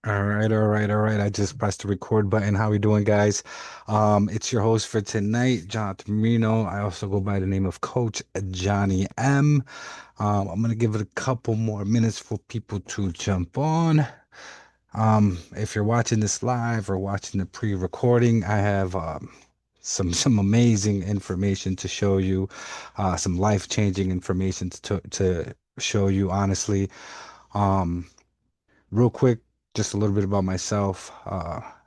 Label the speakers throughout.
Speaker 1: All right. I just pressed the record button. How we doing, guys? It's your host for tonight, Jonathan. I also go by the name of Coach Johnny M. I'm gonna give it a couple more minutes for people to jump on. If you're watching this live or watching the pre-recording, I have some amazing information to show you, some life-changing information to show you, honestly. Um, Real quick, just a little bit about myself.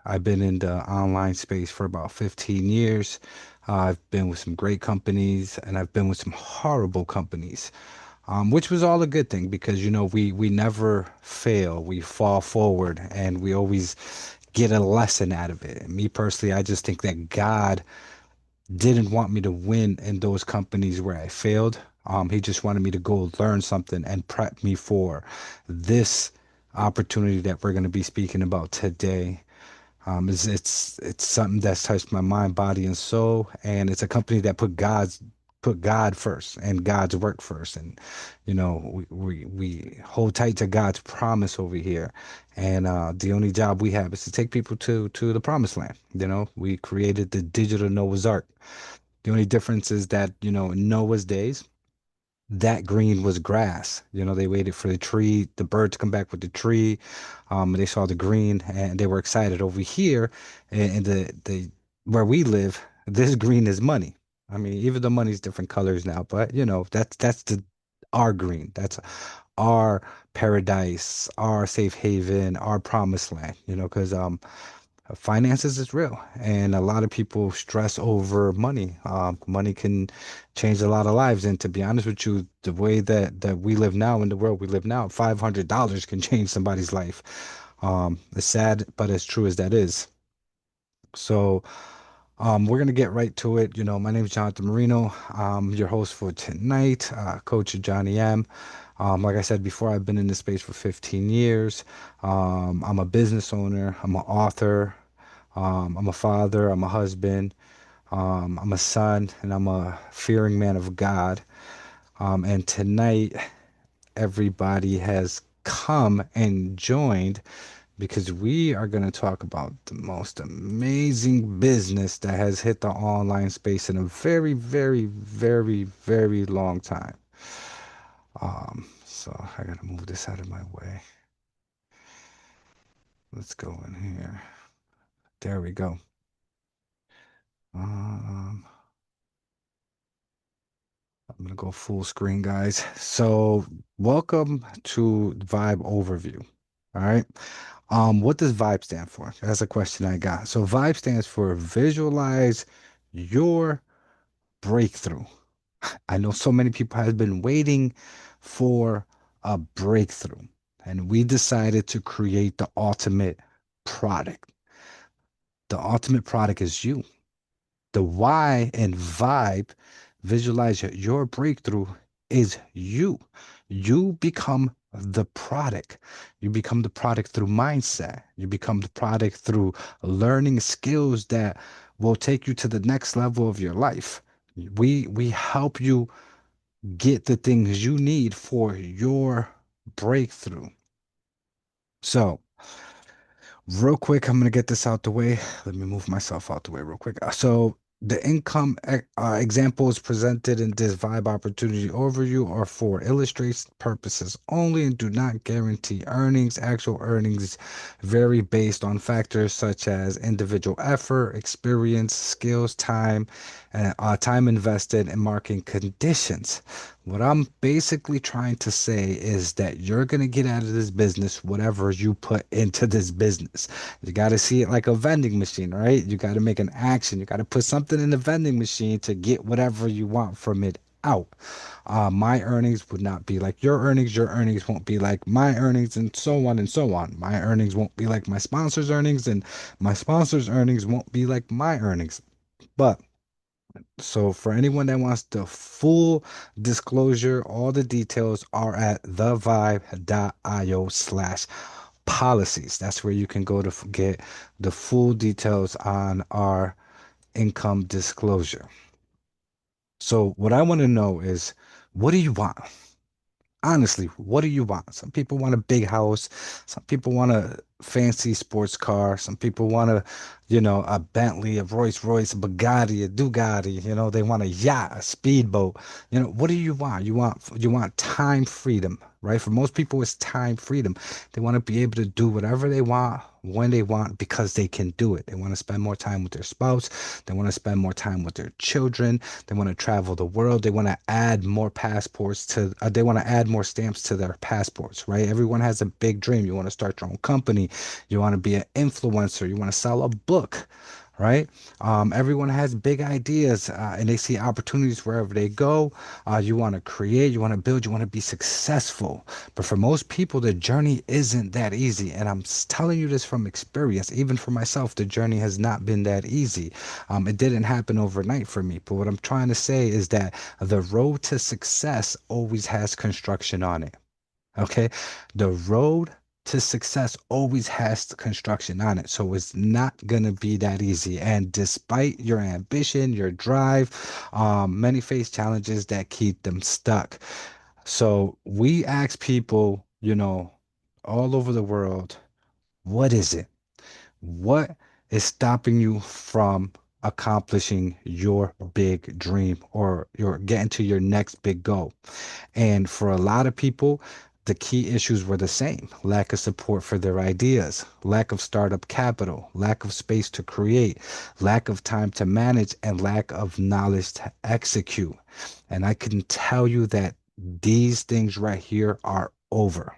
Speaker 1: I've been in the online space for about 15 years. I've been with some great companies and I've been with some horrible companies, which was all a good thing because, we never fail. We fall forward and we always get a lesson out of it. And me personally, I just think that God didn't want me to win in those companies where I failed. He just wanted me to go learn something and prep me for this opportunity that we're going to be speaking about today. It's something that's touched my mind, body, and soul, and it's a company that put God first and God's work first, and we hold tight to God's promise over here, and the only job we have is to take people to the promised land. We created the digital Noah's Ark. The only difference is that in Noah's days that green was grass. They waited for the tree, the bird to come back with the tree. And they saw the green and they were excited. Over here in the where we live, this green is money. I mean, even though money's different colors now, but that's the our green. That's our paradise, our safe haven, our promised land, because finances is real, and a lot of people stress over money. Money can change a lot of lives, and to be honest with you, the way that we live now in the world we live now, $500 can change somebody's life. It's sad, but as true as that is. So, we're gonna get right to it. My name is Jonathan Marino. I'm your host for tonight, Coach Johnny M. Like I said before, I've been in this space for 15 years. I'm a business owner. I'm an author. I'm a father, I'm a husband, I'm a son, and I'm a fearing man of God. And tonight, everybody has come and joined because we are going to talk about the most amazing business that has hit the online space in a very, very, very, very long time. So I got to move this out of my way. Let's go in here. There we go. Um, I'm gonna go full screen, guys. So, welcome to Vibe Overview. All right. What does Vibe stand for? That's a question I got. So, Vibe stands for Visualize Your Breakthrough. I know so many people have been waiting for a breakthrough, and we decided to create the ultimate product. The ultimate product is you. The why and vibe, visualize your breakthrough is you. You become the product. You become the product through mindset. You become the product through learning skills that will take you to the next level of your life. We help you get the things you need for your breakthrough. So, real quick, I'm gonna get this out the way. Let me move myself out the way real quick. So the income examples presented in this Vibe Opportunity Overview are for illustration purposes only and do not guarantee earnings. Actual earnings vary based on factors such as individual effort, experience, skills, time invested, and marketing conditions. What I'm basically trying to say is that you're going to get out of this business whatever you put into this business. You got to see it like a vending machine, right? You got to make an action. You got to put something in the vending machine to get whatever you want from it out. My earnings would not be like your earnings. Your earnings won't be like my earnings, and so on and so on. My earnings won't be like my sponsor's earnings, and my sponsor's earnings won't be like my earnings. But so for anyone that wants the full disclosure, all the details are at thevibe.io/policies. That's where you can go to get the full details on our income disclosure. So what I want to know is, what do you want? Honestly, what do you want? Some people want a big house. Some people want fancy sports car. Some people want a Bentley, a Rolls Royce, a Bugatti, a Dugatti. They want a yacht, a speedboat. What do you want? You want time freedom, right? For most people, it's time freedom. They want to be able to do whatever they want when they want because they can do it. They want to spend more time with their spouse. They want to spend more time with their children. They want to travel the world. They want to add more passports they want to add more stamps to their passports, right? Everyone has a big dream. You want to start your own company. You want to be an influencer. You want to sell a book, right? Everyone has big ideas and they see opportunities wherever they go. You want to create, you want to build, you want to be successful. But for most people, the journey isn't that easy. And I'm telling you this from experience. Even for myself, the journey has not been that easy. It didn't happen overnight for me. But what I'm trying to say is that the road to success always has construction on it. Okay. The road to success always has construction on it. So it's not going to be that easy. And despite your ambition, your drive, many face challenges that keep them stuck. So we ask people, all over the world, what is it? What is stopping you from accomplishing your big dream or your getting to your next big goal? And for a lot of people, the key issues were the same: lack of support for their ideas, lack of startup capital, lack of space to create, lack of time to manage, and lack of knowledge to execute. And I can tell you that these things right here are over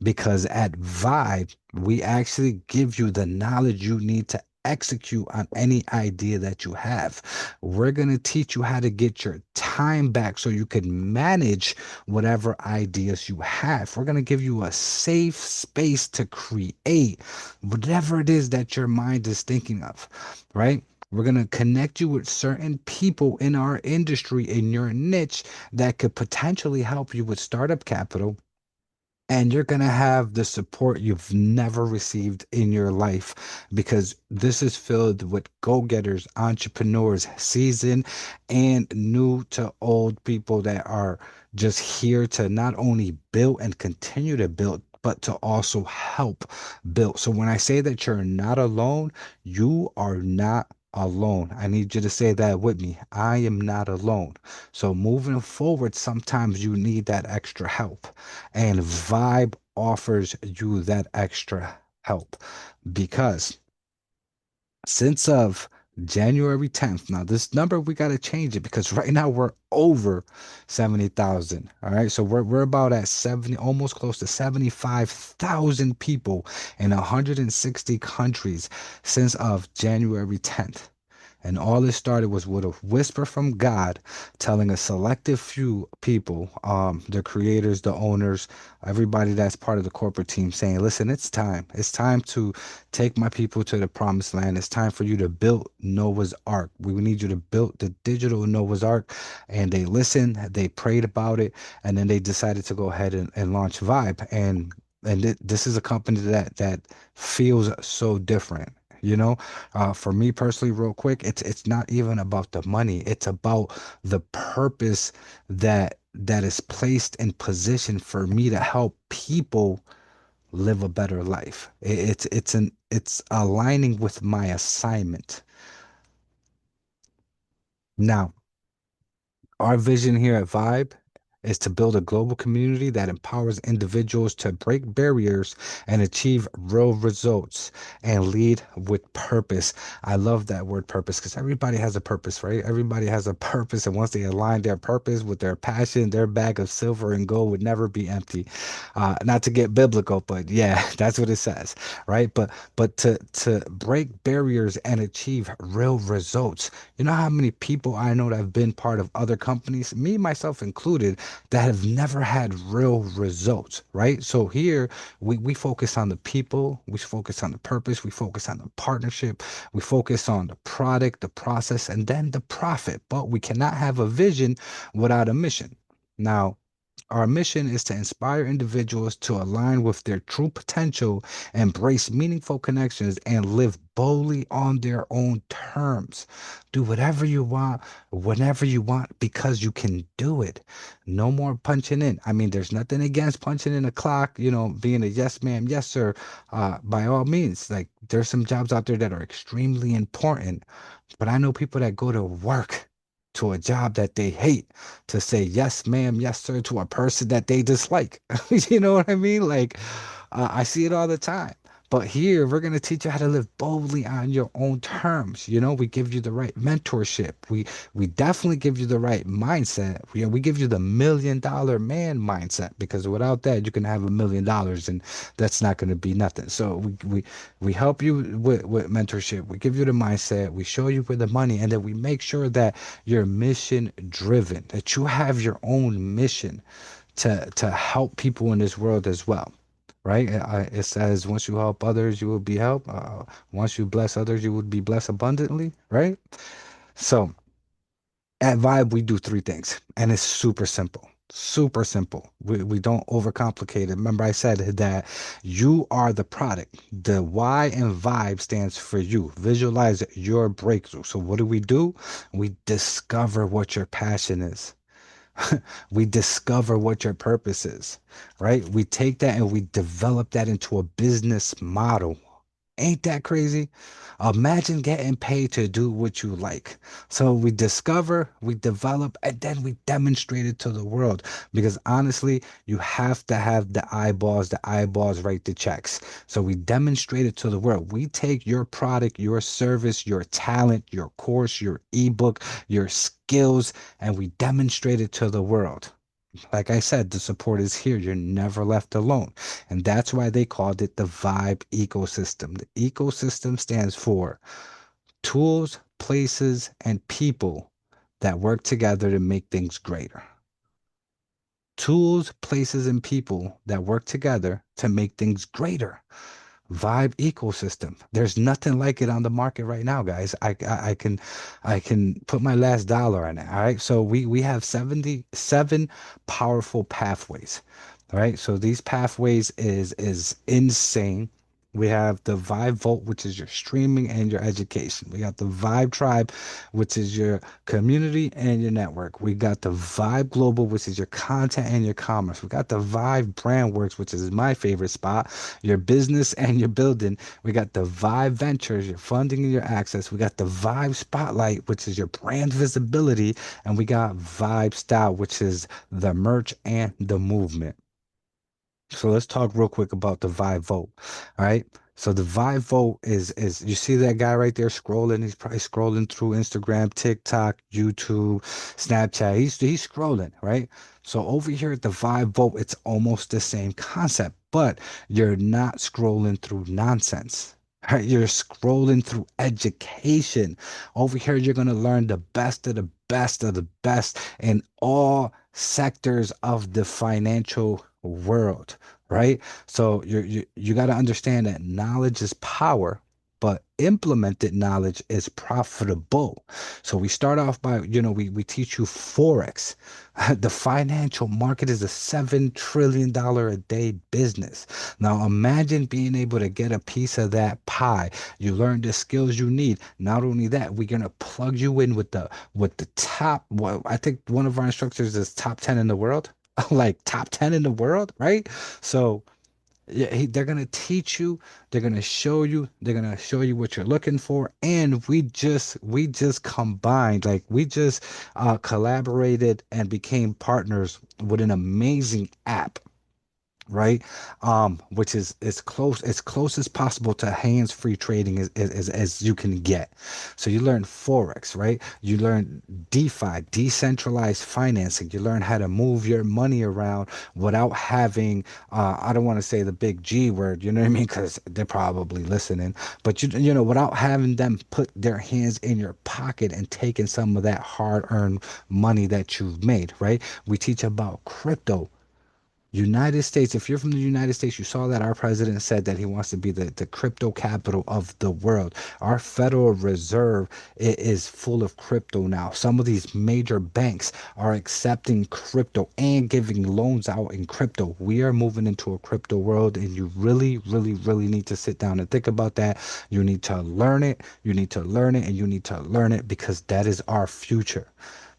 Speaker 1: because at Vibe, we actually give you the knowledge you need to execute on any idea that you have. We're going to teach you how to get your time back so you can manage whatever ideas you have. We're going to give you a safe space to create whatever it is that your mind is thinking of, right? We're going to connect you with certain people in our industry, in your niche, that could potentially help you with startup capital, and you're going to have the support you've never received in your life because this is filled with go-getters, entrepreneurs, seasoned and new to old people that are just here to not only build and continue to build, but to also help build. So when I say that you're not alone, you are not alone. I need you to say that with me. I am not alone. So moving forward, sometimes you need that extra help. And Vibe offers you that extra help because since of January 10th, now this number we got to change it because right now we're over 70,000. All right. So we're about at 70, almost close to 75,000 people in 160 countries since of January 10th. And all it started was with a whisper from God telling a selective few people, the creators, the owners, everybody that's part of the corporate team, saying, listen, it's time. It's time to take my people to the promised land. It's time for you to build Noah's Ark. We need you to build the digital Noah's Ark. And they listened, they prayed about it, and then they decided to go ahead and launch Vibe. And this is a company that feels so different. For me personally, real quick, it's not even about the money. It's about the purpose that is placed in position for me to help people live a better life. It's aligning with my assignment. Now, our vision here at Vibe is to build a global community that empowers individuals to break barriers and achieve real results and lead with purpose. I love that word purpose because everybody has a purpose, right? Everybody has a purpose, and once they align their purpose with their passion, their bag of silver and gold would never be empty. Not to get biblical, but yeah, that's what it says, right? But to break barriers and achieve real results. You know how many people I know that have been part of other companies, me myself included, that have never had real results, right? So here we focus on the people, we focus on the purpose, we focus on the partnership, we focus on the product, the process, and then the profit. But we cannot have a vision without a mission. Now, Our mission is to inspire individuals to align with their true potential, embrace meaningful connections, and live boldly on their own terms. Do whatever you want, whenever you want, because you can do it. No more punching in. I mean, there's nothing against punching in a clock, being a yes, ma'am, yes, sir, by all means. Like, there's some jobs out there that are extremely important, but I know people that go to work to a job that they hate to say yes, ma'am, yes, sir to a person that they dislike. You know what I mean? Like, I see it all the time. But here, we're going to teach you how to live boldly on your own terms. We give you the right mentorship. We definitely give you the right mindset. We give you the $1 million man mindset, because without that, you can have $1 million and that's not going to be nothing. So we help you with mentorship. We give you the mindset. We show you where the money, and then we make sure that you're mission driven, that you have your own mission to help people in this world as well. Right? It says, once you help others, you will be helped. Once you bless others, you would be blessed abundantly. Right? So at Vibe, we do three things, and it's super simple. Super simple. We don't overcomplicate it. Remember, I said that you are the product. The Y in Vibe stands for you. Visualize your breakthrough. So, what do? We discover what your passion is. We discover what your purpose is, right? We take that and we develop that into a business model. Ain't that crazy? Imagine getting paid to do what you like. So we discover, we develop, and then we demonstrate it to the world. Because honestly, you have to have the eyeballs write the checks. So we demonstrate it to the world. We take your product, your service, your talent, your course, your ebook, your skills, and we demonstrate it to the world. Like I said, the support is here. You're never left alone. And that's why they called it the Vibe ecosystem. The ecosystem stands for tools, places, and people that work together to make things greater. Tools, places, and people that work together to make things greater. Vibe ecosystem. There's nothing like it on the market right now, guys. I can put my last dollar on it. All right. So we have 77 powerful pathways. All right. So these pathways is insane. We have the Vibe Vote, which is your streaming and your education. We got the Vibe Tribe, which is your community and your network. We got the Vibe Global, which is your content and your commerce. We got the Vibe Brand Works, which is my favorite spot, your business and your building. We got the Vibe Ventures, your funding and your access. We got the Vibe Spotlight, which is your brand visibility. And we got Vibe Style, which is the merch and the movement. So let's talk real quick about the Vibe Vote. All right. So the Vibe Vote is you see that guy right there scrolling. He's probably scrolling through Instagram, TikTok, YouTube, Snapchat. He's scrolling, right? So over here at the Vibe Vote, it's almost the same concept, but you're not scrolling through nonsense. Right? You're scrolling through education. Over here, you're gonna learn the best of the best of the best in all sectors of the financial world, right? So you got to understand that knowledge is power, but implemented knowledge is profitable. So we start off by, we teach you Forex. The financial market is a $7 trillion a day business. Now imagine being able to get a piece of that pie. You learn the skills you need. Not only that, we're gonna plug you in with the top. Well, I think one of our instructors is top 10 in the world. Like top 10 in the world, right? So yeah, they're gonna teach you, they're gonna show you what you're looking for, and we just combined, like we just collaborated and became partners with an amazing app, right? Which is as close as possible to hands-free trading as you can get. So you learn Forex, right? You learn DeFi, decentralized financing. You learn how to move your money around without having, I don't want to say the big G word, you know what I mean? Because they're probably listening, but without having them put their hands in your pocket and taking some of that hard-earned money that you've made, right? We teach about crypto. United States, if you're from the United States, you saw that our president said that he wants to be the crypto capital of the world. Our Federal Reserve is full of crypto now. Some of these major banks are accepting crypto and giving loans out in crypto. We are moving into a crypto world, and you really, really, really need to sit down and think about that. You need to learn it. You need to learn it, and you need to learn it because that is our future.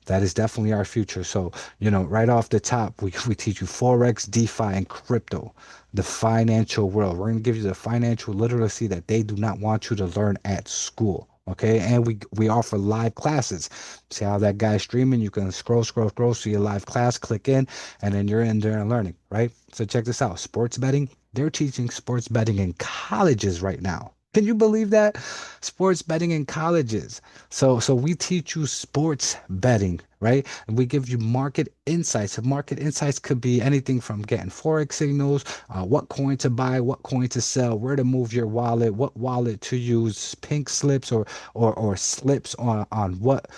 Speaker 1: That is definitely our future. So, right off the top, we teach you Forex, DeFi, and crypto, the financial world. We're going to give you the financial literacy that they do not want you to learn at school. Okay. And we offer live classes. See how that guy's streaming? You can scroll, scroll, scroll, see a live class, click in, and then you're in there and learning, right? So, check this out, sports betting. They're teaching sports betting in colleges right now. Can you believe that? Sports betting in colleges. So we teach you sports betting, right? And we give you market insights. And market insights could be anything from getting forex signals, what coin to buy, what coin to sell, where to move your wallet, what wallet to use, pink slips or slips on what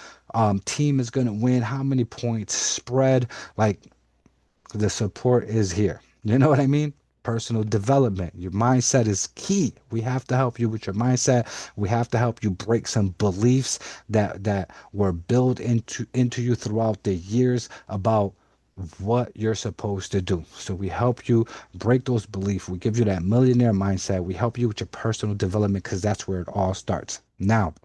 Speaker 1: team is going to win, how many points spread. Like, the support is here. You know what I mean? Personal development. Your mindset is key. We have to help you with your mindset. We have to help you break some beliefs that were built into you throughout the years about what you're supposed to do. So we help you break those beliefs. We give you that millionaire mindset. We help you with your personal development because that's where it all starts. Now,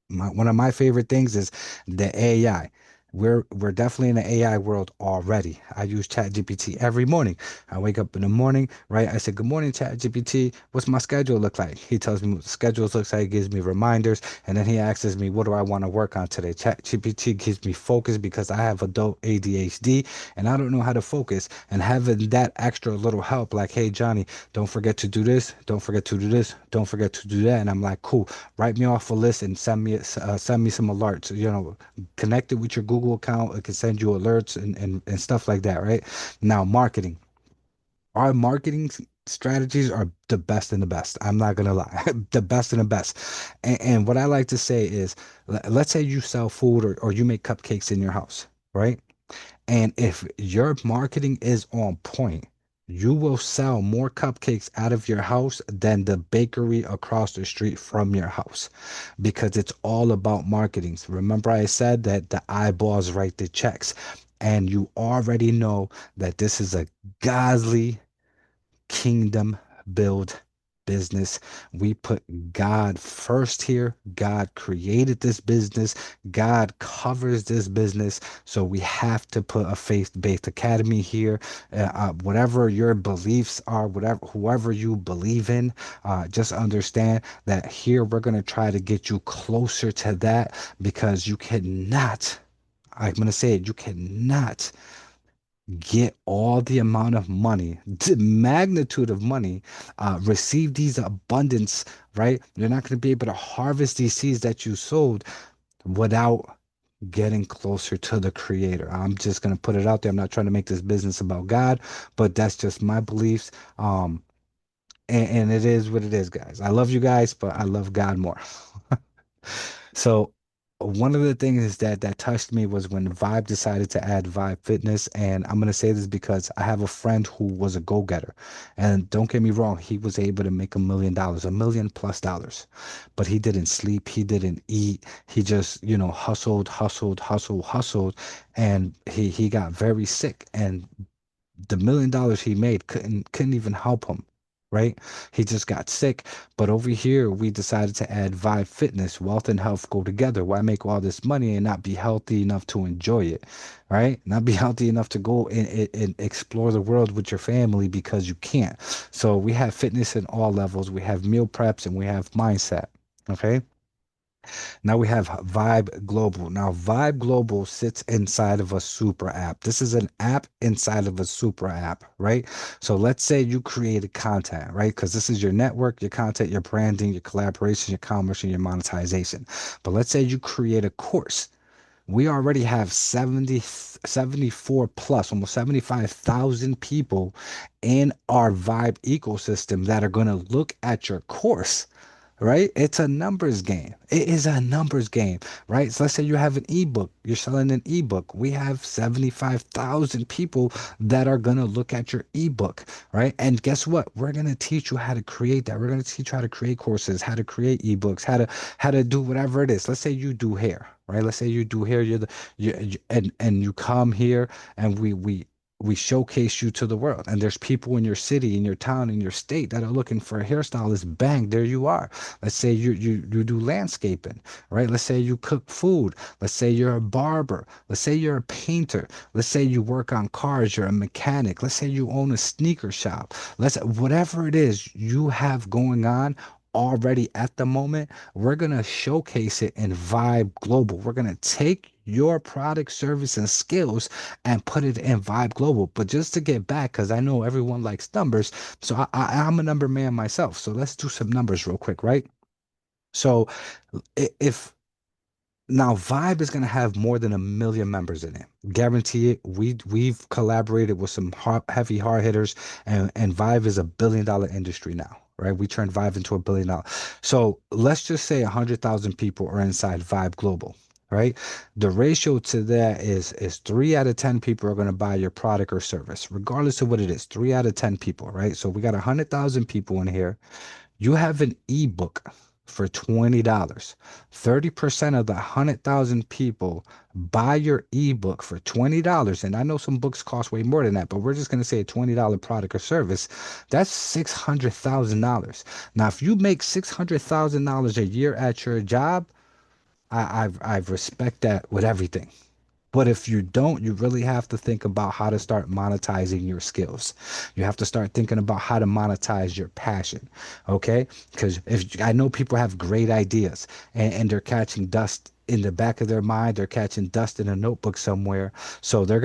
Speaker 1: one of my favorite things is the AI. We're definitely in the AI world already. I use ChatGPT every morning. I wake up in the morning, right? I say, "Good morning, ChatGPT. What's my schedule look like?" He tells me what the schedule looks like, gives me reminders, and then he asks me, "What do I want to work on today?" ChatGPT gives me focus because I have adult ADHD and I don't know how to focus. And having that extra little help, like, "Hey, Johnny, don't forget to do this. Don't forget to do this. Don't forget to do that." And I'm like, "Cool. Write me off a list and send me some alerts. Connect it with your Google account. It can send you alerts and stuff like that, right? Now, marketing. Our marketing strategies are the best and the best. I'm not gonna lie, the best and the best. And what I like to say is, let's say you sell food or you make cupcakes in your house, right? And if your marketing is on point, you will sell more cupcakes out of your house than the bakery across the street from your house because it's all about marketing. So remember, I said that the eyeballs write the checks, and you already know that this is a godly kingdom build business. We put God first here. God created this business. God covers this business. So we have to put a faith-based academy here. Whatever your beliefs are, whatever whoever you believe in, just understand that here we're going to try to get you closer to that because you cannot. I'm going to say it. You cannot get all the amount of money, the magnitude of money, receive these abundance, right? You're not going to be able to harvest these seeds that you sowed without getting closer to the creator. I'm just going to put it out there. I'm not trying to make this business about God, but that's just my beliefs. And it is what it is, guys. I love you guys, but I love God more. So one of the things that touched me was when Vibe decided to add Vibe Fitness, and I'm gonna say this because I have a friend who was a go-getter, and don't get me wrong, he was able to make $1 million, $1 million+, but he didn't sleep, he didn't eat, he just hustled, hustled, hustled, hustled, and he got very sick, and the $1 million he made couldn't even help him, right? He just got sick. But over here, we decided to add Vibe Fitness. Wealth and health go together. Why make all this money and not be healthy enough to enjoy it, right? Not be healthy enough to go and explore the world with your family because you can't. So we have fitness in all levels. We have meal preps and we have mindset. Okay. Now we have Vibe Global. Now, Vibe Global sits inside of a super app. This is an app inside of a super app, right? So let's say you created content, right? Because this is your network, your content, your branding, your collaboration, your commerce, and your monetization. But let's say you create a course. We already have 74 plus, almost 75,000 people in our Vibe ecosystem that are going to look at your course, right? It's a numbers game. It is a numbers game, right? So let's say you have an ebook, you're selling an ebook. We have 75,000 people that are going to look at your ebook, right? And guess what? We're going to teach you how to create that. We're going to teach you how to create courses, how to create ebooks, how to do whatever it is. Let's say you do hair, right? Let's say you do hair, and you come here and we showcase you to the world, and there's people in your city, in your town, in your state that are looking for a hairstylist. Bang, there you are. Let's say you do landscaping, right? Let's say you cook food. Let's say you're a barber. Let's say you're a painter. Let's say you work on cars, you're a mechanic. Let's say you own a sneaker shop. Let's whatever it is you have going on already at the moment, we're going to showcase it in Vibe Global. We're going to take your product, service, and skills and put it in Vibe Global. But just to get back, because I know everyone likes numbers, so I'm a number man myself. So let's do some numbers real quick, right? So if now Vibe is going to have more than 1 million members in it, guarantee it. We've collaborated with some heavy hard hitters, and Vibe is $1 billion industry now. Right, we turned Vibe into $1 billion. So let's just say 100,000 people are inside Vibe Global, right? The ratio to that is 3 out of 10 people are going to buy your product or service, regardless of what it is. 3 out of 10 people, right? So we got 100,000 people in here. You have an ebook for $20. 30% of the 100,000 people buy your ebook for $20. And I know some books cost way more than that, but we're just going to say a $20 product or service. That's $600,000. Now, if you make $600,000 a year at your job, I respect that with everything. But if you don't, you really have to think about how to start monetizing your skills. You have to start thinking about how to monetize your passion. Okay? Because if I know people have great ideas, and they're catching dust in the back of their mind, they're catching dust in a notebook somewhere. So you're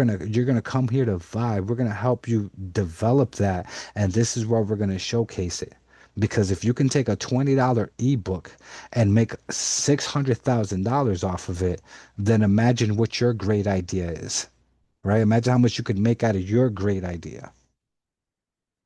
Speaker 1: gonna come here to Vibe. We're gonna help you develop that. And this is where we're gonna showcase it. Because if you can take a $20 ebook and make $600,000 off of it, then imagine what your great idea is, right? Imagine how much you could make out of your great idea.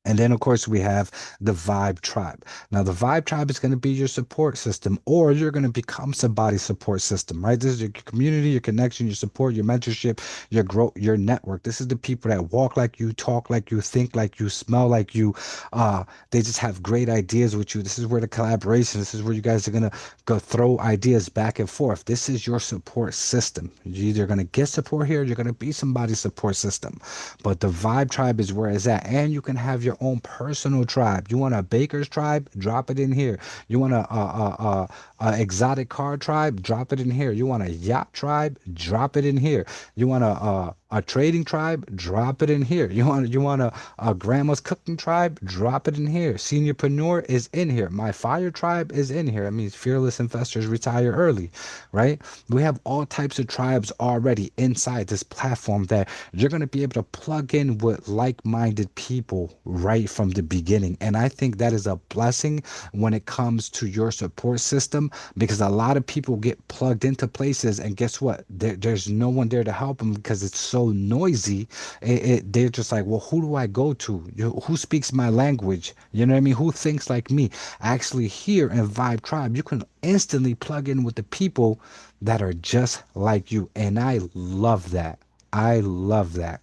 Speaker 1: And then, of course, we have the Vibe Tribe. Now, the Vibe Tribe is going to be your support system, or you're going to become somebody's support system, right? This is your community, your connection, your support, your mentorship, your growth, your network. This is the people that walk like you, talk like you, think like you, smell like you. They just have great ideas with you. This is where the collaboration, this is where you guys are going to go throw ideas back and forth. This is your support system. You're either going to get support here, or you're going to be somebody's support system. But the Vibe Tribe is where it's at. And you can have your own personal tribe. You want a baker's tribe? Drop it in here. You want a exotic car tribe? Drop it in here. You want a yacht tribe? Drop it in here. You want a trading tribe? Drop it in here. You want a grandma's cooking tribe? Drop it in here. Seniorpreneur is in here. My fire tribe is in here. It means fearless investors retire early, right? We have all types of tribes already inside this platform that you're going to be able to plug in with like-minded people right from the beginning. And I think that is a blessing when it comes to your support system, because a lot of people get plugged into places, and guess what? There's no one there to help them because it's so noisy. They're just like, well, who do I go to? Who speaks my language? You know what I mean? Who thinks like me? Actually, here in Vibe Tribe, you can instantly plug in with the people that are just like you. And I love that. I love that.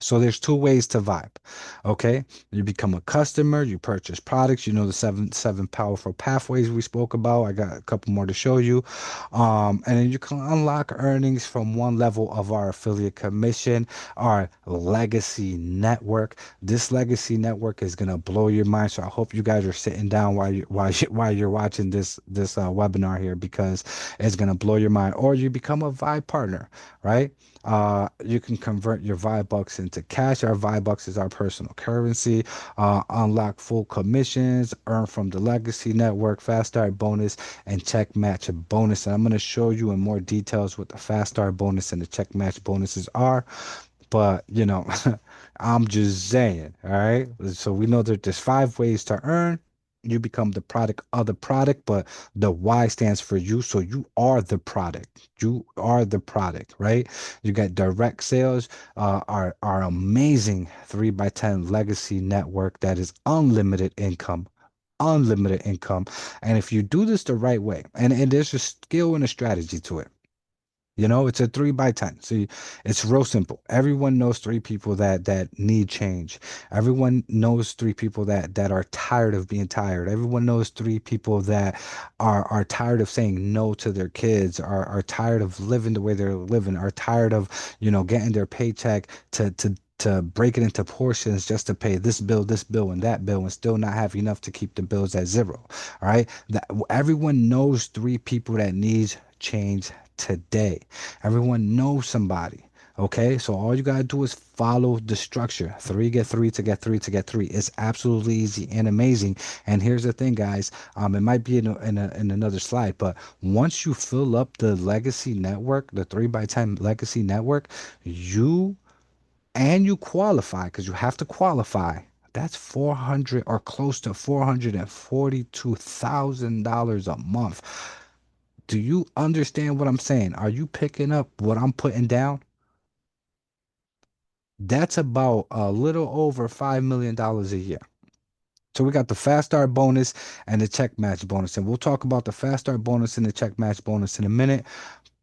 Speaker 1: So there's two ways to vibe. Okay. You become a customer, you purchase products, you know the seven powerful pathways we spoke about. I got a couple more to show you. And then you can unlock earnings from one level of our affiliate commission, our legacy network. This legacy network is gonna blow your mind. So I hope you guys are sitting down while you're watching this webinar here, because it's gonna blow your mind. Or you become a vibe partner, right? You can convert your Vibe Bucks into cash. Our Vibe Bucks is our personal currency. Unlock full commissions, earn from the legacy network, fast start bonus, and check match bonus. And I'm going to show you in more details what the fast start bonus and the check match bonuses are. But, I'm just saying, all right? So we know that there's 5 ways to earn. You become the product of the product, but the Y stands for you. So you are the product. You are the product, right? You got direct sales, our amazing 3 by 10 legacy network that is unlimited income, unlimited income. And if you do this the right way, and there's a skill and a strategy to it. It's a 3 by 10. See, it's real simple. Everyone knows three people that need change. Everyone knows three people that are tired of being tired. Everyone knows three people that are tired of saying no to their kids, are tired of living the way they're living, are tired of, getting their paycheck to break it into portions just to pay this bill, and that bill, and still not have enough to keep the bills at zero. All right. That everyone knows three people that needs change today. Everyone knows somebody. Okay, so all you gotta do is follow the structure. Three get three to get three to get three. It's absolutely easy and amazing. And here's the thing, guys. It might be in another slide, but once you fill up the legacy network, the 3 by 10 legacy network, you you qualify because you have to qualify. That's 400 or close to $442,000 a month. Do you understand what I'm saying? Are you picking up what I'm putting down? That's about a little over $5 million a year. So we got the fast start bonus and the check match bonus. And we'll talk about the fast start bonus and the check match bonus in a minute.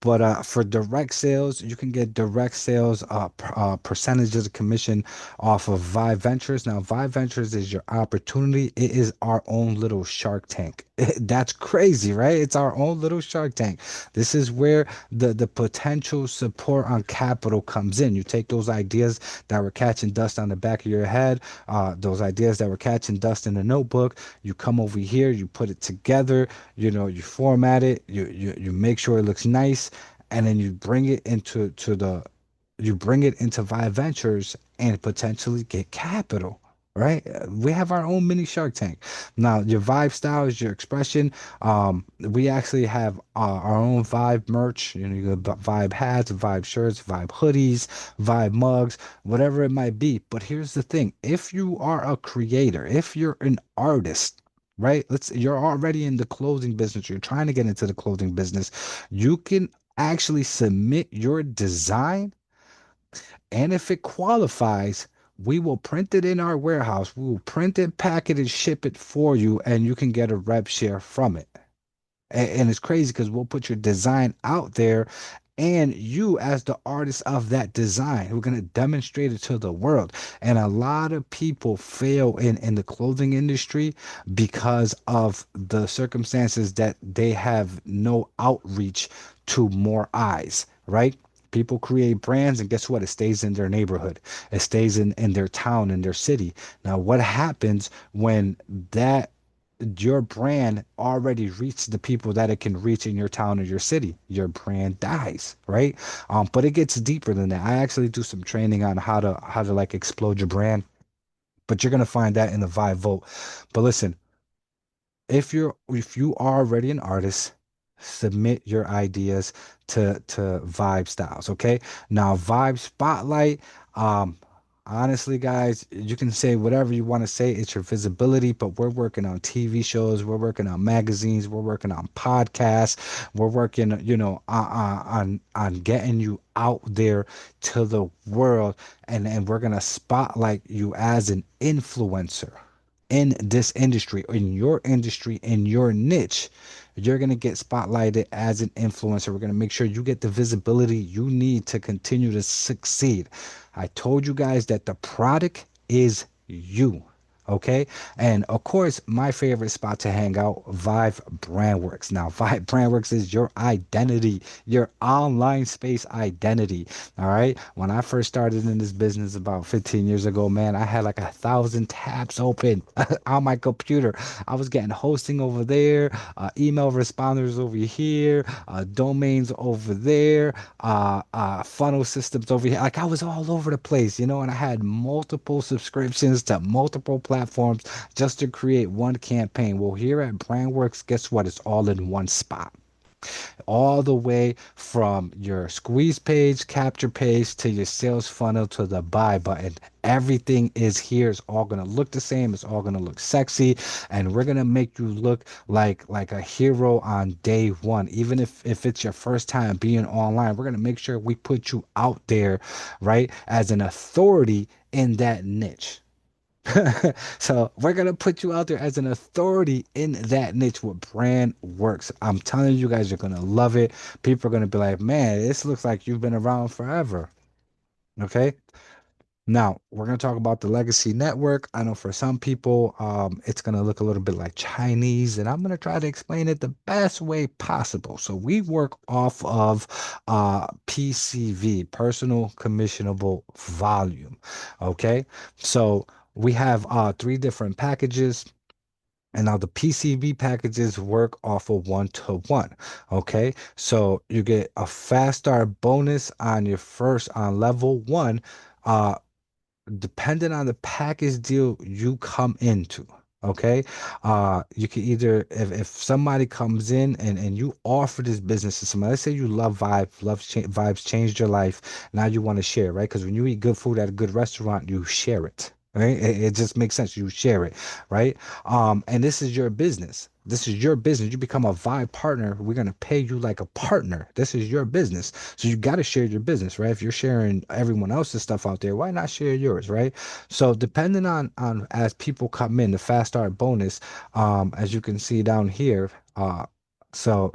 Speaker 1: But for direct sales, you can get direct sales percentages of commission off of VYB Ventures. Now, VYB Ventures is your opportunity. It is our own little Shark Tank. That's crazy, right? It's our own little Shark Tank. This is where the potential support on capital comes in. You take those ideas that were catching dust on the back of your head, those ideas that were catching dust in a notebook. You come over here, you put it together, you format it, you make sure it looks nice, and then you bring it into VYB Ventures and potentially get capital. Right? We have our own mini Shark Tank. Now, your vibe style is your expression. We actually have our own vibe merch. You got vibe hats, vibe shirts, vibe hoodies, vibe mugs, whatever it might be. But here's the thing: if you are a creator, if you're an artist, right? You're already in the clothing business. You're trying to get into the clothing business. You can actually submit your design, and if it qualifies, we will print it in our warehouse. We will print it, pack it, and ship it for you, and you can get a rev share from it. And it's crazy because we'll put your design out there, and you, as the artist of that design, we're going to demonstrate it to the world. And a lot of people fail in the clothing industry because of the circumstances that they have no outreach to more eyes, right? People create brands, and guess what? It stays in their neighborhood, it stays in their town, in their city. Now, what happens when that your brand already reached the people that it can reach in your town or your city? Your brand dies, right? But it gets deeper than that. I actually do some training on how to like explode your brand, but you're gonna find that in the Vive Vote. But listen, if you are already an artist, submit your ideas to Vibe Styles. Okay. Now, Vibe Spotlight. Honestly, guys, you can say whatever you want to say. It's your visibility, but we're working on TV shows, we're working on magazines, we're working on podcasts, we're working, on getting you out there to the world, and we're gonna spotlight you as an influencer in this industry, in your niche. You're going to get spotlighted as an influencer. We're going to make sure you get the visibility you need to continue to succeed. I told you guys that the product is you. Okay. And of course, my favorite spot to hang out, Vive Brandworks. Now, Vive Brandworks is your identity, your online space identity. All right. When I first started in this business about 15 years ago, man, I had like 1,000 tabs open on my computer. I was getting hosting over there, email responders over here, domains over there, funnel systems over here. Like I was all over the place, and I had multiple subscriptions to multiple platforms just to create one campaign. Well, here at Brandworks, guess what? It's all in one spot, all the way from your squeeze page, capture page, to your sales funnel, to the buy button. Everything is here. It's all going to look the same. It's all going to look sexy. And we're going to make you look like a hero on day one. Even if it's your first time being online, we're going to make sure we put you out there, right, as an authority in that niche. So we're gonna put you out there as an authority in that niche what brand works. I'm telling you guys, you're gonna love it. People are gonna be like, man, this looks like you've been around forever. Okay. Now, we're going to talk about the legacy network. I know for some people, it's going to look a little bit like Chinese, and I'm going to try to explain it the best way possible. So, we work off of PCV, personal commissionable volume. Okay. So, we have three different packages. And now the PCB packages work off of one to one. Okay. So you get a fast start bonus on your first on level one. Uh, Depending on the package deal you come into. Okay. You can either if somebody comes in and you offer this business to somebody, let's say you love vibes changed your life. Now you want to share, right? Because when you eat good food at a good restaurant, you share it. Right. It just makes sense. You share it, right? And this is your business. This is your business. You become a Vibe partner. We're gonna pay you like a partner. This is your business. So you got to share your business, right? If you're sharing everyone else's stuff out there, why not share yours, right? So depending on as people come in, the fast start bonus, as you can see down here, so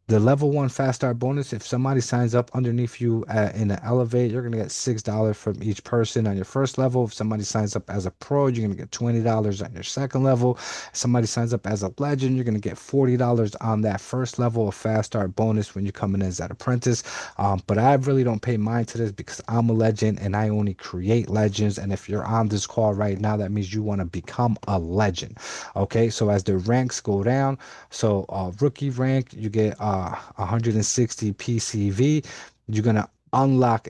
Speaker 1: the level one fast start bonus, if somebody signs up underneath you in the elevate, you're gonna get $6 from each person on your first level. If somebody signs up as a pro, you're gonna get $20 on your second level. If somebody signs up as a legend, you're gonna get $40 on that first level of fast start bonus when you come in as that apprentice. But I really don't pay mind to this because I'm a legend and I only create legends. And if you're on this call right now, that means you want to become a legend. Okay, so as the ranks go down, so rookie rank, you get 160 PCV. You're gonna unlock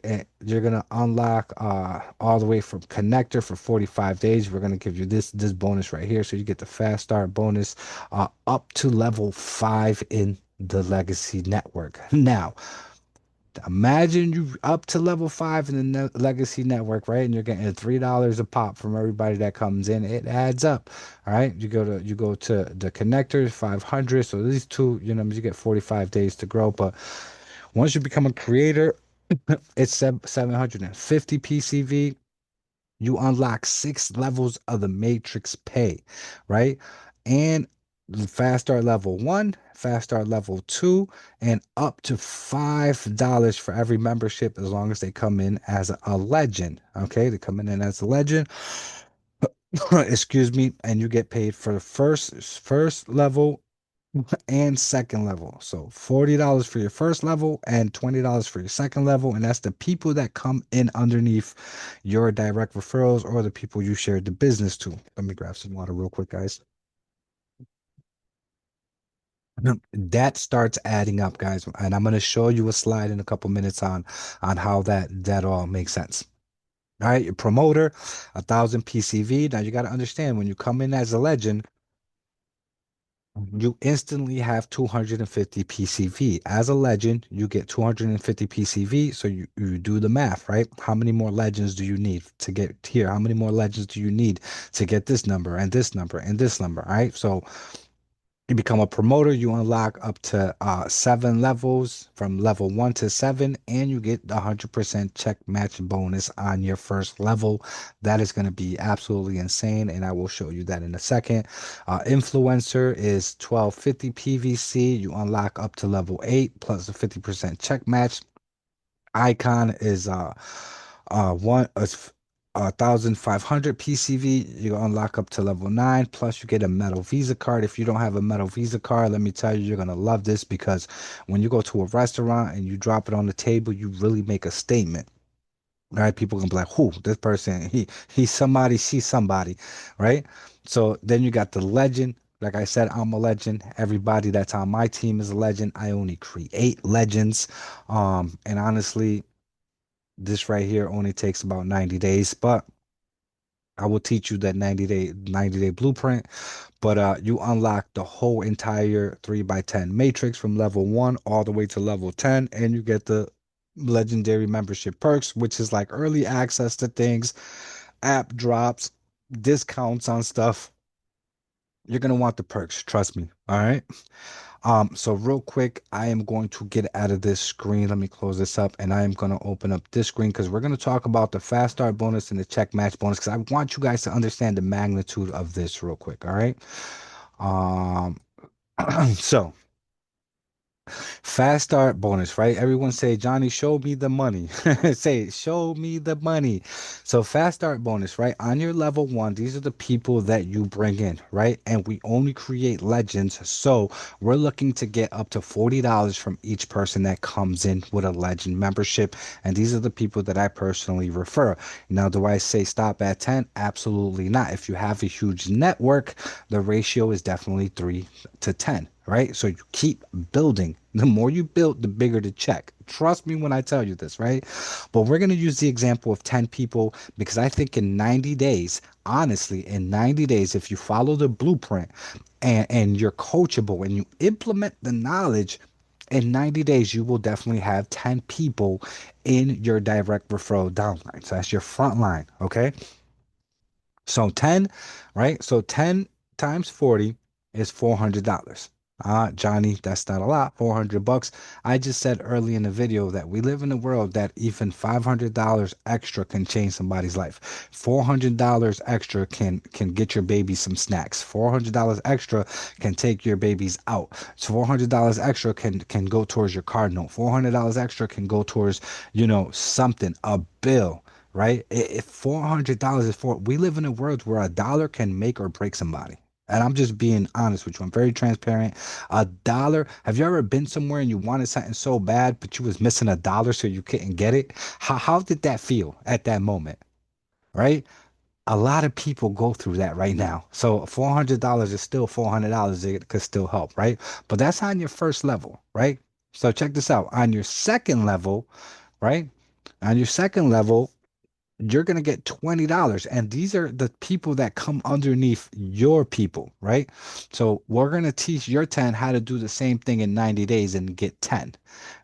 Speaker 1: all the way from connector for 45 days. We're gonna give you this bonus right here. So you get the fast start bonus up to level 5 in the legacy network. Now, imagine you up to level 5 in the legacy network, right? And you're getting $3 a pop from everybody that comes in. It adds up. All right. You go to the connectors, 500. So these two, you get 45 days to grow. But once you become a creator, it's 750 PCV. You unlock 6 levels of the matrix pay, right? And fast start level 1, fast start level 2, and up to $5 for every membership as long as they come in as a legend. Okay, they come in as a legend. Excuse me, and you get paid for the first level and second level. So $40 for your first level and $20 for your second level. And that's the people that come in underneath your direct referrals or the people you shared the business to. Let me grab some water real quick, guys. That starts adding up, guys. And I'm going to show you a slide in a couple minutes on how that all makes sense. All right, your promoter, 1,000 PCV. Now you got to understand when you come in as a legend, you instantly have 250 PCV. As a legend, you get 250 PCV. So you do the math, right? How many more legends do you need to get here? How many more legends do you need to get this number and this number and this number, right? So you become a promoter, you unlock up to 7 levels from level 1 to 7, and you get the 100% check match bonus on your first level. That is going to be absolutely insane, and I will show you that in a second. Influencer is 1250 PVC. You unlock up to level 8 plus a 50% check match. Icon is one 1,500 PCV. You unlock up to level 9. Plus, you get a metal Visa card. If you don't have a metal Visa card, let me tell you, you're gonna love this because when you go to a restaurant and you drop it on the table, you really make a statement. All right, people gonna be like, "Who? This person? He's somebody. She's somebody." Right? So then you got the legend. Like I said, I'm a legend. Everybody that's on my team is a legend. I only create legends. And honestly, this right here only takes about 90 days, but I will teach you that 90-day blueprint. But you unlock the whole entire 3 by 10 matrix from level 1 all the way to level 10, and you get the legendary membership perks, which is like early access to things, app drops, discounts on stuff, You're gonna want the perks, trust me. All right. So real quick, I am going to get out of this screen. Let me close this up, and I am going to open up this screen because we're going to talk about the fast start bonus and the check match bonus because I want you guys to understand the magnitude of this real quick. All right. Um, so fast start bonus, right? Everyone say, Johnny, show me the money. Say, show me the money. So fast start bonus, right? On your level one, these are the people that you bring in, right? And we only create legends. So we're looking to get up to $40 from each person that comes in with a legend membership. And these are the people that I personally refer. Now, do I say stop at 10? Absolutely not. If you have a huge network, the ratio is definitely 3 to 10, right? So you keep building. The more you build, the bigger the check. Trust me when I tell you this, right? But we're going to use the example of 10 people because I think in 90 days, honestly, in 90 days, if you follow the blueprint and you're coachable and you implement the knowledge, in 90 days, you will definitely have 10 people in your direct referral downline. So that's your front line, okay? So 10, right? So 10 times 40 is $400. Johnny, that's not a lot. 400 bucks. I just said early in the video that we live in a world that even $500 extra can change somebody's life. $400 extra can get your baby some snacks. $400 extra can take your babies out. So $400 extra can go towards your car note. $400 extra can go towards, something, a bill, right? If $400 is for, we live in a world where a dollar can make or break somebody. And I'm just being honest with you. I'm very transparent. A dollar. Have you ever been somewhere and you wanted something so bad, but you was missing a dollar so you couldn't get it? How did that feel at that moment? Right? A lot of people go through that right now. So $400 is still $400. It could still help, right? But that's on your first level, right? So check this out. On your second level, right? On your second level, you're going to get $20. And these are the people that come underneath your people, right? So we're going to teach your 10 how to do the same thing in 90 days and get 10,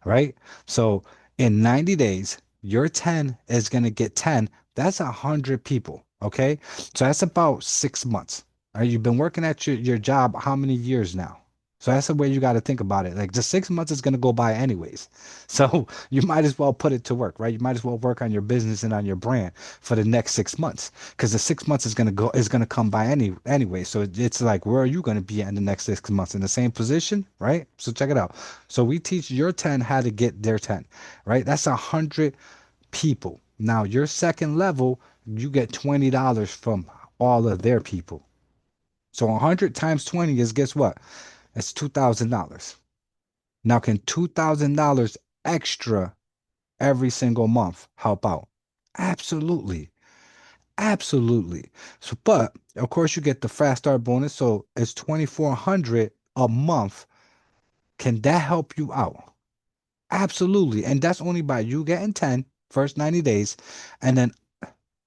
Speaker 1: right? So in 90 days, your 10 is going to get 10. That's 100 people, okay? So that's about 6 months. All right, you've been working at your job how many years now? So that's the way you got to think about it. Like the 6 months is going to go by anyways. So you might as well put it to work, right? You might as well work on your business and on your brand for the next 6 months because the 6 months is going to come by anyway. So it's like, where are you going to be in the next 6 months? In the same position, right? So check it out. So we teach your 10 how to get their 10, right? That's 100 people. Now your second level, you get $20 from all of their people. So 100 times 20 is, guess what? It's $2,000. Now, can $2,000 extra every single month help out? Absolutely. Absolutely. So, but of course, you get the fast start bonus. So it's 2,400 a month. Can that help you out? Absolutely. And that's only by you getting 10 first 90 days. And then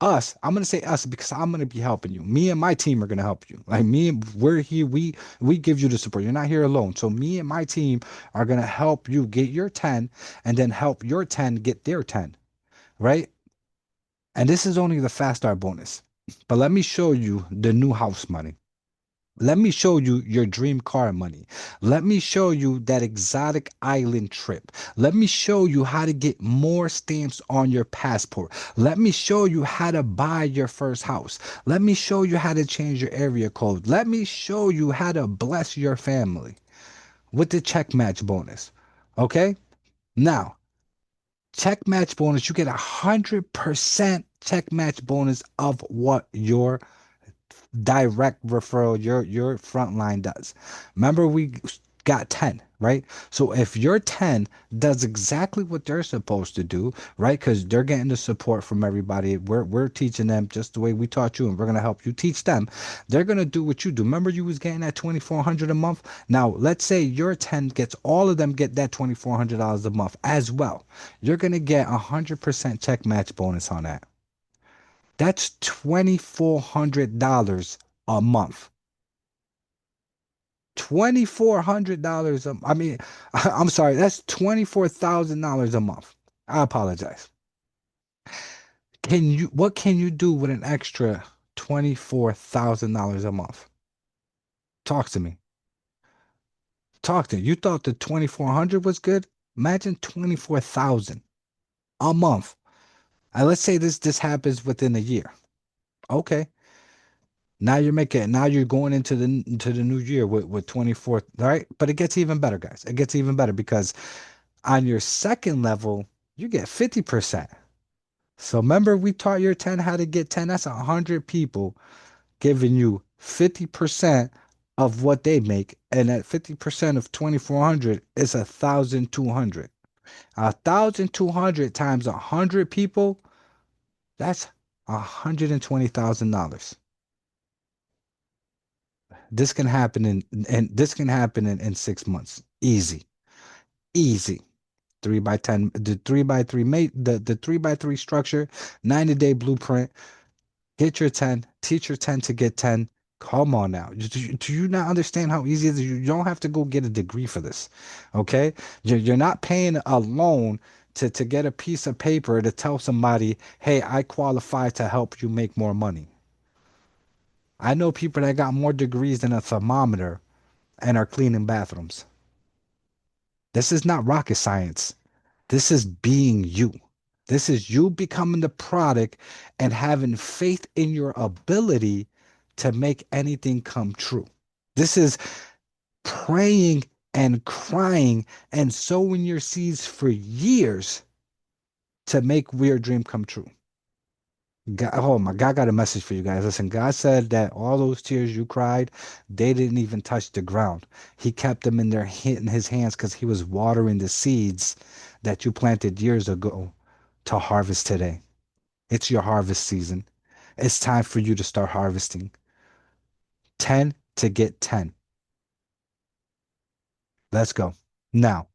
Speaker 1: us, I'm gonna say us because I'm gonna be helping you. Me and my team are gonna help you. Like me, we're here. We give you the support. You're not here alone. So me and my team are gonna help you get your 10 and then help your 10 get their 10, right? And this is only the fast start bonus. But let me show you the new house money. Let me show you your dream car money. Let me show you that exotic island trip. Let me show you how to get more stamps on your passport. Let me show you how to buy your first house. Let me show you how to change your area code. Let me show you how to bless your family with the check match bonus. Okay? Now, check match bonus, you get 100% check match bonus of what your direct referral your front line does. Remember, we got 10, right? So if your 10 does exactly what they're supposed to do, right? Because they're getting the support from everybody. We're teaching them just the way we taught you, and we're gonna help you teach them. They're gonna do what you do. Remember, you was getting that 2,400 a month. Now let's say your 10 gets, all of them get that $2,400 a month as well. You're gonna get 100% check match bonus on that. That's $2,400 a month. $2,400. I mean, I'm sorry. That's $24,000 a month. I apologize. What can you do with an extra $24,000 a month? Talk to me. Talk to me. You thought the 2400 was good? Imagine 24,000 a month. Let's say this happens within a year. Okay. Now you're going into the new year with 24, all right? But it gets even better, guys. It gets even better because on your second level, you get 50%. So remember we taught your 10 how to get 10. That's 100 people giving you 50% of what they make. And at 50% of 2400 is 1,200. 1,200 times 100 people, that's $120,000. This can happen in 6 months. Easy. Easy. 3 by 10, the 3 by 3 mate, the 3 by 3 structure, 90-day blueprint. Get your 10, teach your 10 to get 10. Come on now. Do you not understand how easy it is? You don't have to go get a degree for this. Okay? You're not paying a loan to get a piece of paper to tell somebody, hey, I qualify to help you make more money. I know people that got more degrees than a thermometer and are cleaning bathrooms. This is not rocket science. This is being you. This is you becoming the product and having faith in your ability to make anything come true. This is praying and crying and sowing your seeds for years to make your dream come true. God, oh my God, got a message for you guys. Listen, God said that all those tears you cried, they didn't even touch the ground. He kept them in his hands because he was watering the seeds that you planted years ago to harvest today. It's your harvest season. It's time for you to start harvesting. 10 to get 10. Let's go. Now,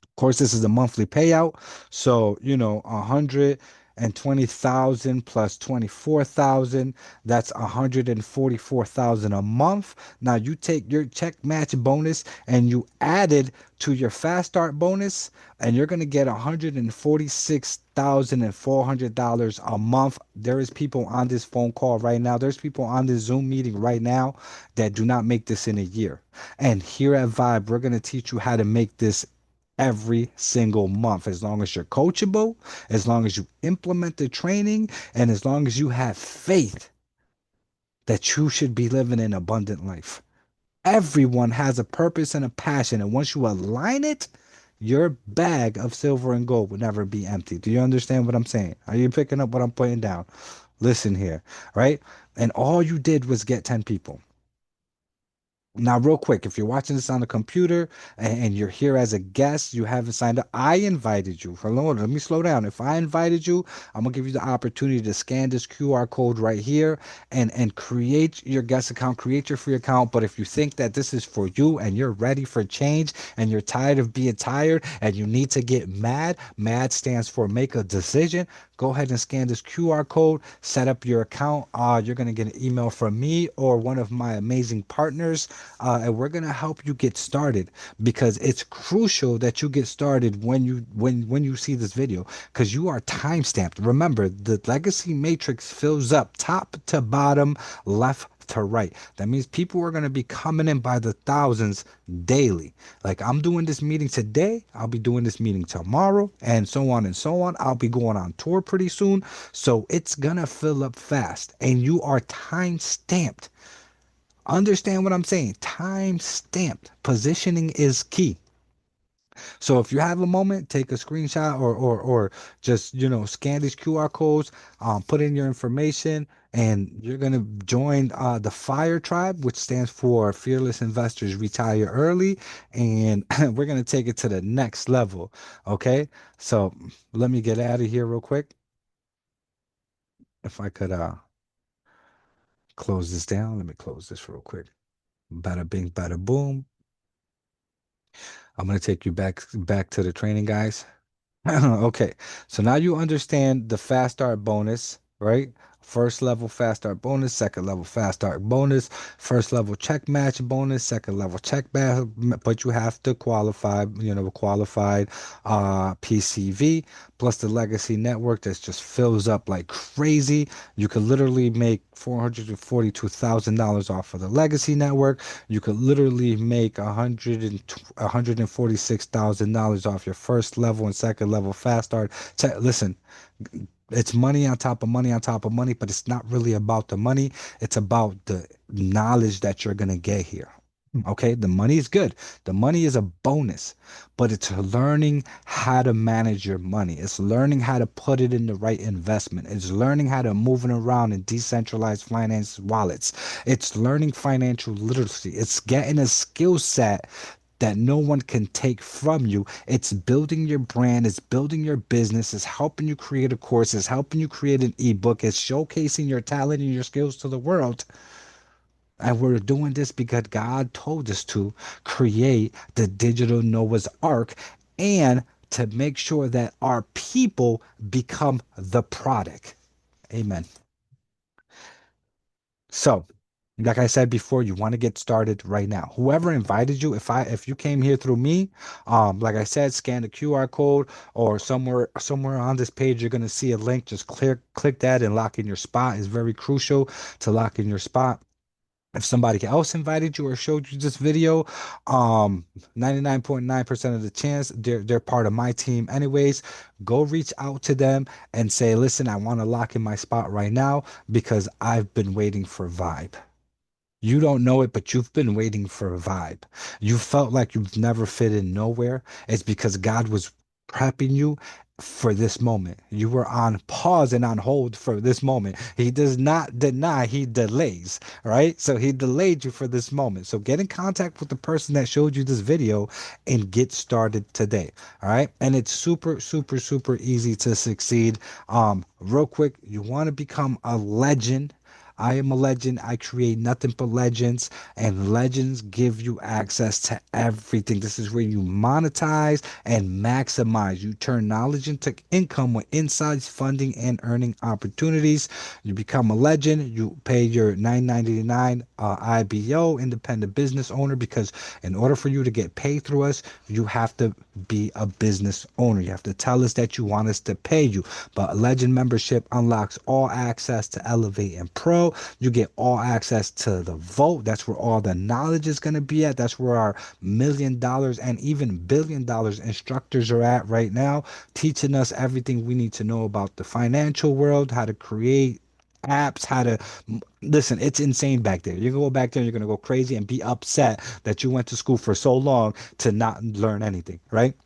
Speaker 1: of course, this is a monthly payout. So, 120,000 plus 24,000, that's 144,000 a month. Now you take your check match bonus and you add it to your fast start bonus, and you're gonna get $146,400 a month. There is people on this phone call right now. There's people on this Zoom meeting right now that do not make this in a year. And here at Vibe, we're gonna teach you how to make this every single month, as long as you're coachable, as long as you implement the training, and as long as you have faith that you should be living an abundant life. Everyone has a purpose and a passion, and once you align it, your bag of silver and gold will never be empty. Do you understand what I'm saying? Are you picking up what I'm putting down? Listen here, right? And all you did was get 10 people. Now, real quick, if you're watching this on a computer and you're here as a guest, you haven't signed up. I invited you. Hold on, let me slow down. If I invited you, I'm gonna give you the opportunity to scan this QR code right here and create your guest account, create your free account. But if you think that this is for you and you're ready for change and you're tired of being tired and you need to get mad, MAD stands for make a decision. Go ahead and scan this QR code, set up your account. You're gonna get an email from me or one of my amazing partners, and we're gonna help you get started, because it's crucial that you get started when you see this video, because you are time stamped. Remember, the legacy matrix fills up top to bottom, left to right. That means people are going to be coming in by the thousands daily. Like, I'm doing this meeting today, I'll be doing this meeting tomorrow, and so on and so on. I'll be going on tour pretty soon. So it's going to fill up fast, and you are time stamped. Understand what I'm saying? Time stamped. Positioning is key. So if you have a moment, take a screenshot or just, scan these QR codes, put in your information, and you're gonna join the FIRE tribe, which stands for Fearless Investors Retire Early, and we're gonna take it to the next level. Okay, so let me get out of here real quick. If I could close this down, let me close this real quick. Bada bing, bada boom. I'm gonna take you back to the training, guys. Okay, so now you understand the fast start bonus. right? First level fast start bonus, second level fast start bonus, first level check match bonus, second level check match, but you have to qualify, qualified PCV plus the legacy network that just fills up like crazy. You could literally make $442,000 off of the legacy network. You could literally make $146,000 off your first level and second level fast start. Listen, it's money on top of money on top of money, but it's not really about the money. It's about the knowledge that you're going to get here. Okay, the money is good. The money is a bonus, but it's learning how to manage your money. It's learning how to put it in the right investment. It's learning how to move it around in decentralized finance wallets. It's learning financial literacy. It's getting a skill set that no one can take from you. It's building your brand, it's building your business, it's helping you create a course, it's helping you create an ebook, it's showcasing your talent and your skills to the world. And we're doing this because God told us to create the digital Noah's Ark and to make sure that our people become the product. Amen. So, like I said before, you want to get started right now. Whoever invited you, if you came here through me, like I said, scan the QR code or somewhere on this page, you're gonna see a link. Just click that and lock in your spot. It's very crucial to lock in your spot. If somebody else invited you or showed you this video, 99.9% of the chance they're part of my team anyways. Go reach out to them and say, listen, I want to lock in my spot right now because I've been waiting for Vibe. You don't know it, but you've been waiting for a vibe. You felt like you've never fit in nowhere. It's because God was prepping you for this moment. You were on pause and on hold for this moment. He does not deny, he delays, right? So he delayed you for this moment. So get in contact with the person that showed you this video and get started today. All right. And it's super, super, super easy to succeed. Real quick, you want to become a legend. I am a legend. I create nothing but legends, and legends give you access to everything. This is where you monetize and maximize. You turn knowledge into income with insights, funding, and earning opportunities. You become a legend. You pay your $9.99 IBO, independent business owner, because in order for you to get paid through us, you have to be a business owner. You have to tell us that you want us to pay you. But Legend membership unlocks all access to Elevate and Pro. You get all access to the vote. That's where all the knowledge is going to be at. That's where our $1 million and even $1 billion instructors are at right now, teaching us everything we need to know about the financial world, how to create apps, how to listen. It's insane back there. You can go back there, you're going to go crazy and be upset that you went to school for so long to not learn anything, right?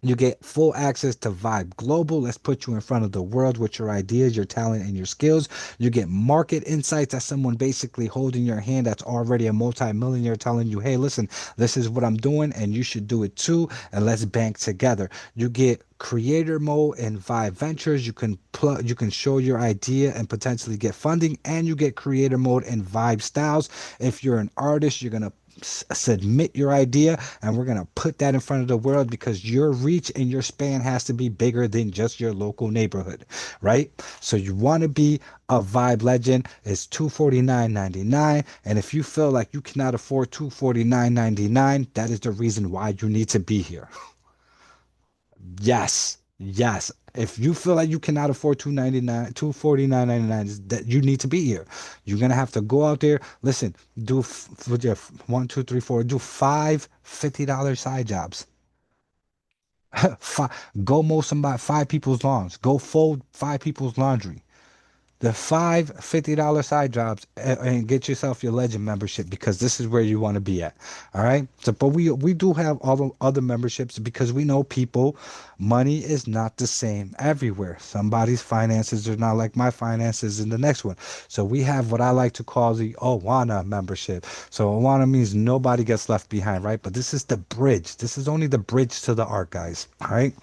Speaker 1: You get full access to Vibe Global. Let's put you in front of the world with your ideas, your talent, and your skills. You get market insights. That's someone basically holding your hand that's already a multi-millionaire telling you, hey, listen, this is what I'm doing, and you should do it too, and let's bank together. You get creator mode and Vibe Ventures. You can show your idea and potentially get funding, and you get creator mode and Vibe Styles. If you're an artist, you're gonna submit your idea and we're going to put that in front of the world because your reach and your span has to be bigger than just your local neighborhood, right? So you want to be a Vibe legend. It's $249.99, and if you feel like you cannot afford $249.99, that is the reason why you need to be here. Yes, yes. If you feel like you cannot afford 299, 249.99, that you need to be here. You're gonna have to go out there. Listen, do with your one, two, three, four, do five $50 side jobs. Go mow somebody five people's lawns. Go fold five people's laundry. The five $50 side jobs and get yourself your legend membership because this is where you want to be at. All right. So, but we do have all the other memberships because we know people, money is not the same everywhere. Somebody's finances are not like my finances in the next one. So we have what I like to call the Awana membership. So Awana means nobody gets left behind, right? But this is the bridge. This is only the bridge to the art, guys. All right.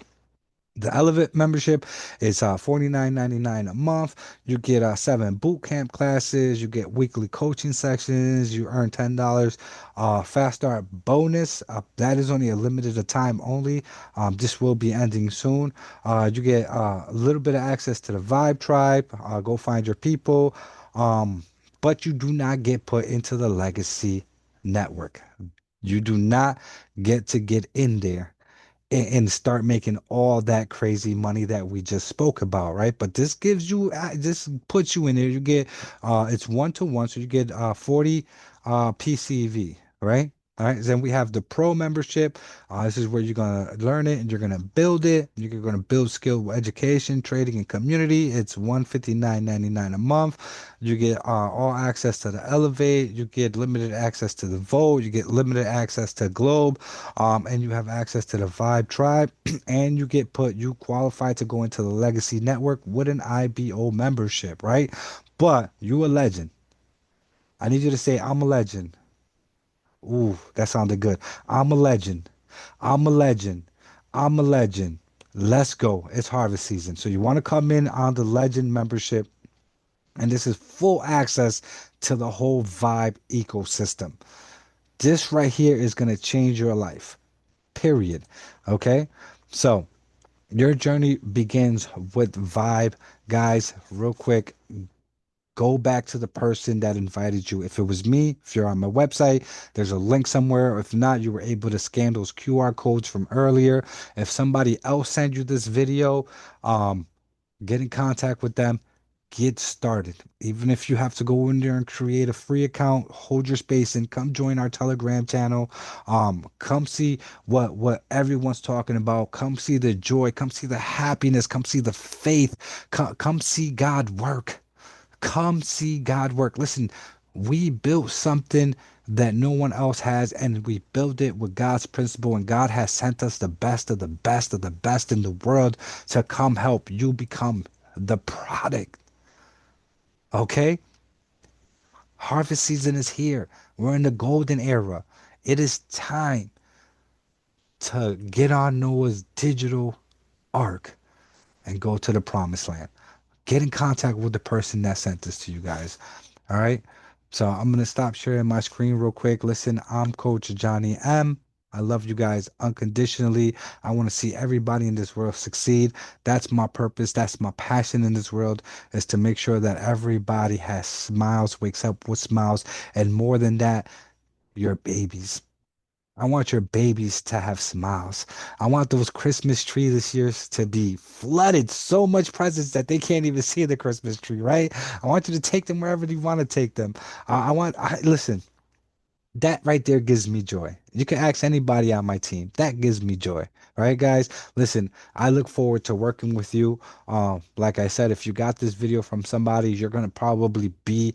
Speaker 1: The Elevate membership is 49.99 a month. You get 7 boot camp classes. You get weekly coaching sections. You earn $10 fast start bonus. That is only a limited a time only. This will be ending soon. You get a little bit of access to the Vibe Tribe. Go find your people. But you do not get put into the Legacy Network. You do not get in there and start making all that crazy money that we just spoke about, right? But this gives you, this puts you in there. You get, it's 1-to-1, so you get 40 PCV, right? All right. Then we have the pro membership. This is where you're gonna learn it and you're gonna build it. You're gonna build skill education, trading, and community. It's 159.99 a month. You get all access to the Elevate. You get limited access to the Vote. You get limited access to Globe, and you have access to the Vibe Tribe. And you qualify to go into the Legacy Network with an IBO membership, right? But you a legend. I need you to say, I'm a legend. Ooh, that sounded good. I'm a legend. I'm a legend. I'm a legend. Let's go. It's harvest season. So you want to come in on the legend membership, and this is full access to the whole Vibe ecosystem. This right here is going to change your life. Period. Okay? So, your journey begins with Vibe. Guys, real quick, go back to the person that invited you. If it was me, if you're on my website, there's a link somewhere. If not, you were able to scan those QR codes from earlier. If somebody else sent you this video, um, get in contact with them. Get started. Even if you have to go in there and create a free account, hold your space and come join our Telegram channel. Come see what everyone's talking about. Come see the joy. Come see the happiness. Come see the faith. Come see God work. Come see God work. Listen, we built something that no one else has, and we built it with God's principle. And God has sent us the best of the best of the best in the world to come help you become the product. Okay? Harvest season is here. We're in the golden era. It is time to get on Noah's digital ark and go to the promised land. Get in contact with the person that sent this to you guys. All right. So I'm going to stop sharing my screen real quick. Listen, I'm Coach Jonny M. I love you guys unconditionally. I want to see everybody in this world succeed. That's my purpose. That's my passion in this world, is to make sure that everybody has smiles, wakes up with smiles. And more than that, your babies. I want your babies to have smiles. I want those Christmas trees this year to be flooded, so much presents that they can't even see the Christmas tree, right? I want you to take them wherever you want to take them. Listen, that right there gives me joy. You can ask anybody on my team. That gives me joy. All right, guys. Listen, I look forward to working with you. Like I said, if you got this video from somebody, you're gonna probably be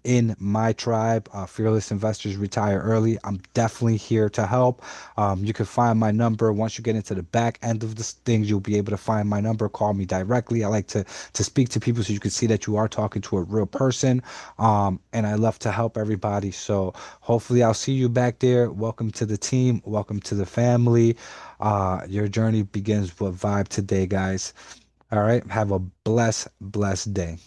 Speaker 1: in my tribe. Fearless Investors Retire Early. I'm definitely here to help. You can find my number once you get into the back end of this thing. You'll be able to find my number. Call me directly. I like to speak to people so you can see that you are talking to a real person. And I love to help everybody. So hopefully I'll see you back there. Welcome to the team. Welcome to the family. Your journey begins with Vibe today, guys. All right. Have a blessed day.